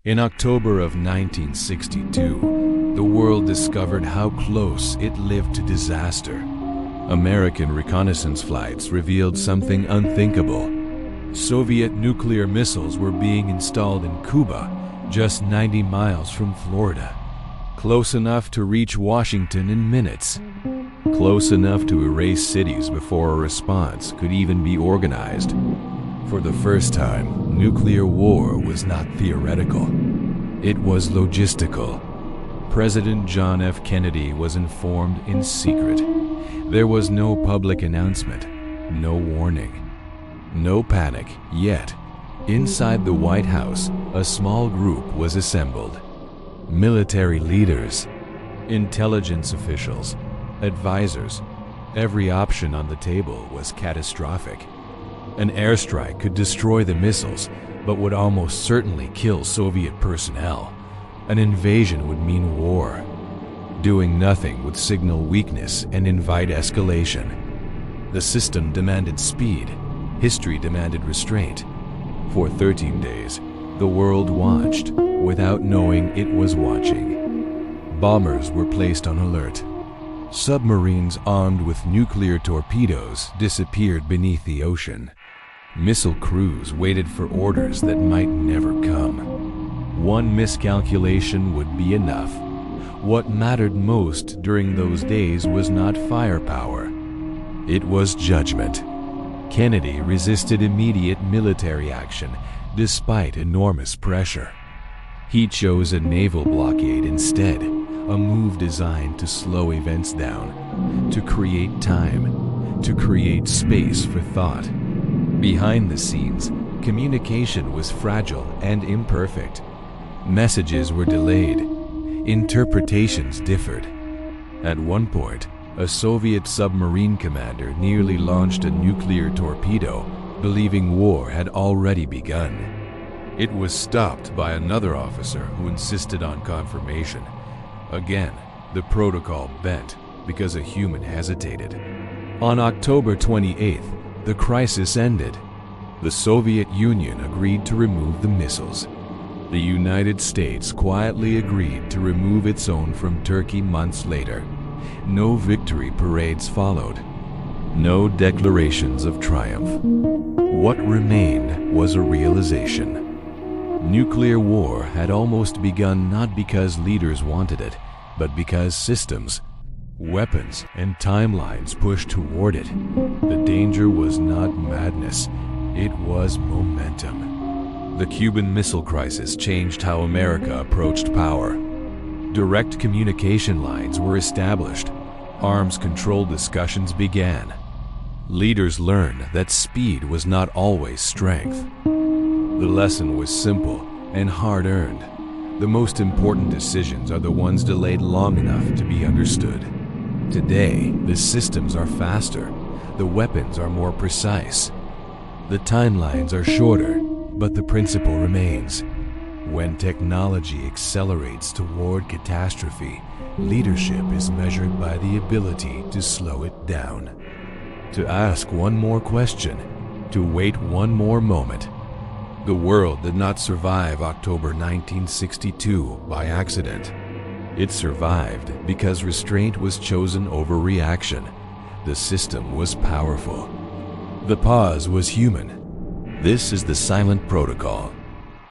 In October of 1962, the world discovered how close it lived to disaster. American reconnaissance flights revealed something unthinkable. Soviet nuclear missiles were being installed in Cuba, just 90 miles from Florida. Close enough to reach Washington in minutes. Close enough to erase cities before a response could even be organized. For the first time, nuclear war was not theoretical. It was logistical. President John F. Kennedy was informed in secret. There was no public announcement, no warning, no panic yet. Inside the White House, a small group was assembled. Military leaders, intelligence officials, advisors. Every option on the table was catastrophic. An airstrike could destroy the missiles, but would almost certainly kill Soviet personnel. An invasion would mean war. Doing nothing would signal weakness and invite escalation. The system demanded speed. History demanded restraint. For 13 days, the world watched without knowing it was watching. Bombers were placed on alert. Submarines armed with nuclear torpedoes disappeared beneath the ocean. Missile crews waited for orders that might never come. One miscalculation would be enough. What mattered most during those days was not firepower. It was judgment. Kennedy resisted immediate military action despite enormous pressure. He chose a naval blockade instead, a move designed to slow events down, to create time, to create space for thought. Behind the scenes, communication was fragile and imperfect. Messages were delayed. Interpretations differed. At one point, a Soviet submarine commander nearly launched a nuclear torpedo, believing war had already begun. It was stopped by another officer who insisted on confirmation. Again, the protocol bent because a human hesitated. On October 28th, the crisis ended. The Soviet Union agreed to remove the missiles. The United States quietly agreed to remove its own from Turkey months later. No victory parades followed. No declarations of triumph. What remained was a realization. Nuclear war had almost begun not because leaders wanted it, but because systems, weapons, and timelines pushed toward it. The danger was not madness, it was momentum. The Cuban Missile Crisis changed how America approached power. Direct communication lines were established. Arms control discussions began. Leaders learned that speed was not always strength. The lesson was simple and hard-earned. The most important decisions are the ones delayed long enough to be understood. Today, the systems are faster. The weapons are more precise. The timelines are shorter, but the principle remains. When technology accelerates toward catastrophe, leadership is measured by the ability to slow it down. To ask one more question, to wait one more moment. The world did not survive October 1962 by accident. It survived because restraint was chosen over reaction. The system was powerful. The pause was human. This is the silent protocol.